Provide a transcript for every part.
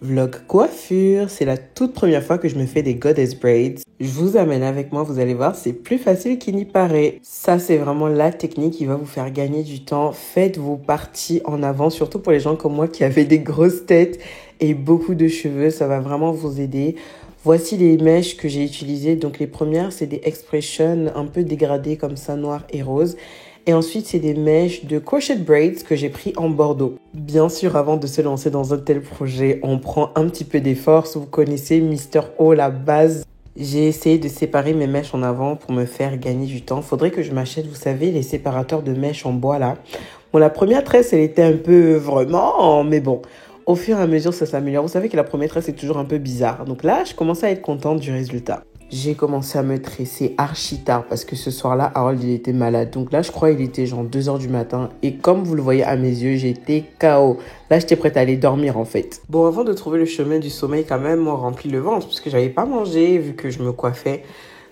Vlog coiffure, c'est la toute première fois que je me fais des goddess braids. Je vous amène avec moi, vous allez voir, c'est plus facile qu'il n'y paraît. Ça, c'est vraiment la technique qui va vous faire gagner du temps. Faites vos parties en avant, surtout pour les gens comme moi qui avaient des grosses têtes et beaucoup de cheveux. Ça va vraiment vous aider. Voici les mèches que j'ai utilisées. Donc les premières, c'est des Expression un peu dégradées comme ça, noir et rose. Et ensuite, c'est des mèches de crochet braids que j'ai pris en Bordeaux. Bien sûr, avant de se lancer dans un tel projet, on prend un petit peu d'effort. Si vous connaissez Mister O, la base, j'ai essayé de séparer mes mèches en avant pour me faire gagner du temps. Faudrait que je m'achète, vous savez, les séparateurs de mèches en bois là. Bon, la première tresse, elle était un peu vraiment, mais bon. Au fur et à mesure, ça s'améliore. Vous savez que la première tresse est toujours un peu bizarre. Donc là, je commence à être contente du résultat. J'ai commencé à me tresser archi tard parce que ce soir-là, Harold, il était malade. Donc là, je crois qu'il était genre 2 h du matin. Et comme vous le voyez à mes yeux, j'étais KO. Là, j'étais prête à aller dormir en fait. Bon, avant de trouver le chemin du sommeil, quand même, on remplit le ventre parce que j'avais pas mangé vu que je me coiffais.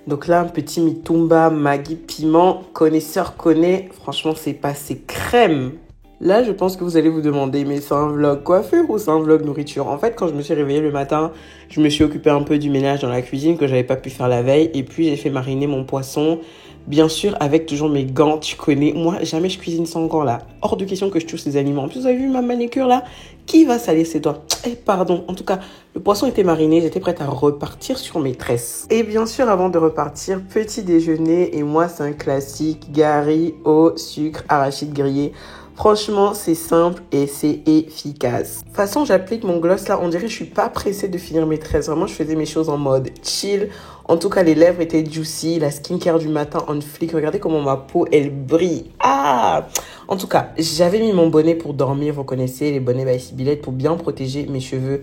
Donc là, un petit mitumba, Maggi, piment. Connaisseur connaît. Franchement, c'est passé crème. Là, je pense que vous allez vous demander, mais c'est un vlog coiffure ou c'est un vlog nourriture? En fait, quand je me suis réveillée le matin, je me suis occupée un peu du ménage dans la cuisine que j'avais pas pu faire la veille. Et puis, j'ai fait mariner mon poisson, bien sûr, avec toujours mes gants. Tu connais, moi, jamais je cuisine sans gants, là. Hors de question que je touche ces aliments. En plus, vous avez vu ma manicure, là? Qui va salir ses doigts? Pardon. En tout cas, le poisson était mariné. J'étais prête à repartir sur mes tresses. Et bien sûr, avant de repartir, petit déjeuner. Et moi, c'est un classique. Gari au sucre, arachide grillé. Franchement, c'est simple et c'est efficace. De toute façon, j'applique mon gloss là. On dirait que je suis pas pressée de finir mes tresses. Vraiment, je faisais mes choses en mode chill. En tout cas, les lèvres étaient juicy. La skincare du matin on flic. Regardez comment ma peau, elle brille. Ah! En tout cas, j'avais mis mon bonnet pour dormir. Vous connaissez les bonnets by Sibilette pour bien protéger mes cheveux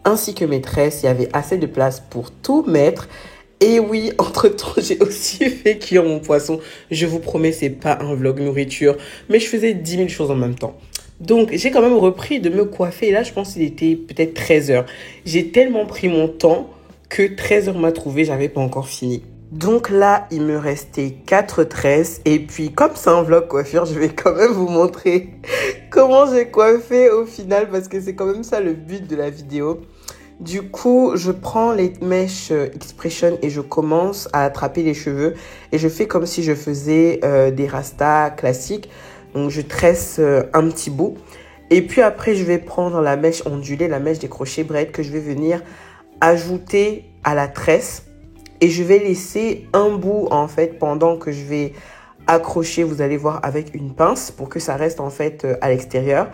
ainsi que mes tresses. Il y avait assez de place pour tout mettre. Et oui, entre-temps, j'ai aussi fait cuire mon poisson. Je vous promets, c'est pas un vlog nourriture, mais je faisais 10 000 choses en même temps. Donc, j'ai quand même repris de me coiffer. Et là, je pense qu'il était peut-être 13 h. J'ai tellement pris mon temps que 13 h m'a trouvé, j'avais pas encore fini. Donc là, il me restait 4 tresses. Et puis, comme c'est un vlog coiffure, je vais quand même vous montrer comment j'ai coiffé au final, parce que c'est quand même ça le but de la vidéo. Du coup, je prends les mèches Expression et je commence à attraper les cheveux. Et je fais comme si je faisais des rastas classiques. Donc, je tresse un petit bout. Et puis après, je vais prendre la mèche ondulée, la mèche des crochets braids que je vais venir ajouter à la tresse. Et je vais laisser un bout, en fait, pendant que je vais accrocher, vous allez voir, avec une pince pour que ça reste, en fait, à l'extérieur.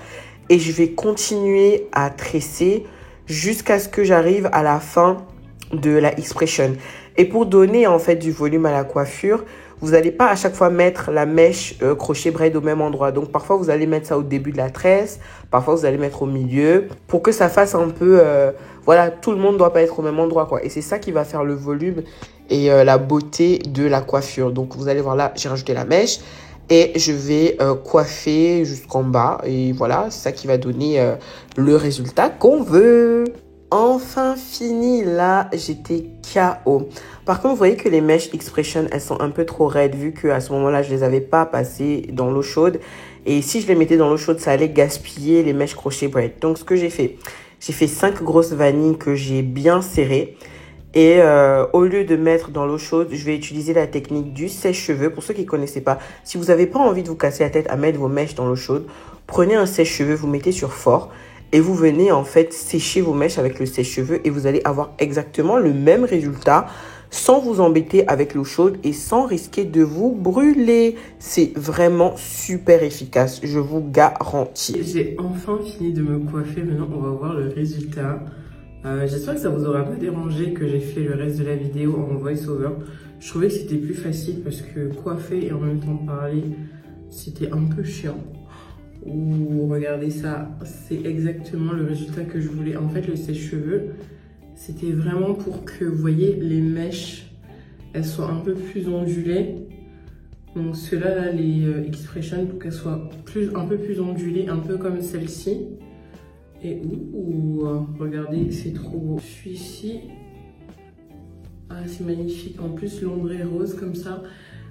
Et je vais continuer à tresser jusqu'à ce que j'arrive à la fin de la Expression. Et pour donner en fait du volume à la coiffure, vous n'allez pas à chaque fois mettre la mèche crochet braid au même endroit. Donc parfois vous allez mettre ça au début de la tresse, parfois vous allez mettre au milieu pour que ça fasse un peu voilà, tout le monde ne doit pas être au même endroit quoi. Et c'est ça qui va faire le volume et la beauté de la coiffure. Donc vous allez voir là, j'ai rajouté la mèche. Et je vais coiffer jusqu'en bas. Et voilà, c'est ça qui va donner le résultat qu'on veut. Enfin fini, là, j'étais KO. Par contre, vous voyez que les mèches Expression, elles sont un peu trop raides vu qu'à ce moment-là, je les avais pas passées dans l'eau chaude. Et si je les mettais dans l'eau chaude, ça allait gaspiller les mèches crochet braid. Donc, ce que j'ai fait 5 grosses vanilles que j'ai bien serrées. Et au lieu de mettre dans l'eau chaude, je vais utiliser la technique du sèche-cheveux. Pour ceux qui ne connaissaient pas, si vous n'avez pas envie de vous casser la tête à mettre vos mèches dans l'eau chaude, prenez un sèche-cheveux, vous mettez sur fort et vous venez en fait sécher vos mèches avec le sèche-cheveux et vous allez avoir exactement le même résultat sans vous embêter avec l'eau chaude et sans risquer de vous brûler. C'est vraiment super efficace, je vous garantis. J'ai enfin fini de me coiffer, maintenant on va voir le résultat. J'espère que ça vous aura pas dérangé que j'ai fait le reste de la vidéo en voice-over. Je trouvais que c'était plus facile parce que coiffer et en même temps parler, c'était un peu chiant. Ouh, regardez ça, c'est exactement le résultat que je voulais. En fait, le sèche-cheveux, c'était vraiment pour que, vous voyez, les mèches, elles soient un peu plus ondulées. Donc ceux-là, là, les Expression, pour qu'elles soient un peu plus ondulées, un peu comme celle-ci. Et regardez, c'est trop beau. Celui-ci, ah, c'est magnifique. En plus, l'ombre est rose comme ça.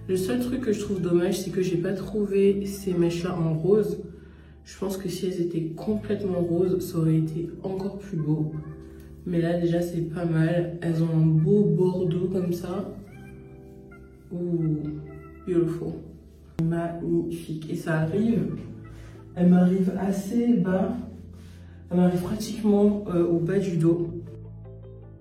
Le seul truc que je trouve dommage, c'est que j'ai pas trouvé ces mèches-là en rose. Je pense que si elles étaient complètement roses, ça aurait été encore plus beau. Mais là, déjà, c'est pas mal. Elles ont un beau bordeaux comme ça. Ouh, beautiful. Magnifique. Et ça arrive, elle m'arrive assez bas. Elle m'arrive pratiquement au bas du dos.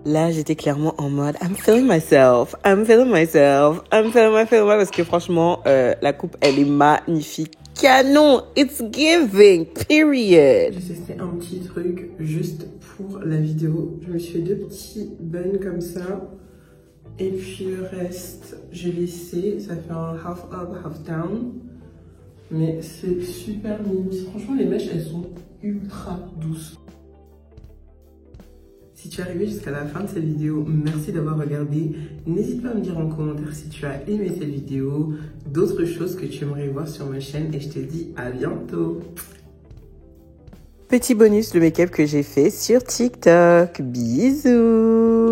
Là, j'étais clairement en mode I'm feeling myself, I'm feeling myself, I'm feeling my parce que franchement, la coupe, elle est magnifique. Canon, it's giving, period. J'ai testé un petit truc juste pour la vidéo. Je me suis fait 2 petits buns comme ça. Et puis le reste, j'ai laissé. Ça fait un half up, half down. Mais c'est super mini. Franchement, les mèches, elles sont ultra douces. Si tu es arrivé jusqu'à la fin de cette vidéo, merci d'avoir regardé. N'hésite pas à me dire en commentaire si tu as aimé cette vidéo, d'autres choses que tu aimerais voir sur ma chaîne et je te dis à bientôt. Petit bonus, le make-up que j'ai fait sur TikTok. Bisous.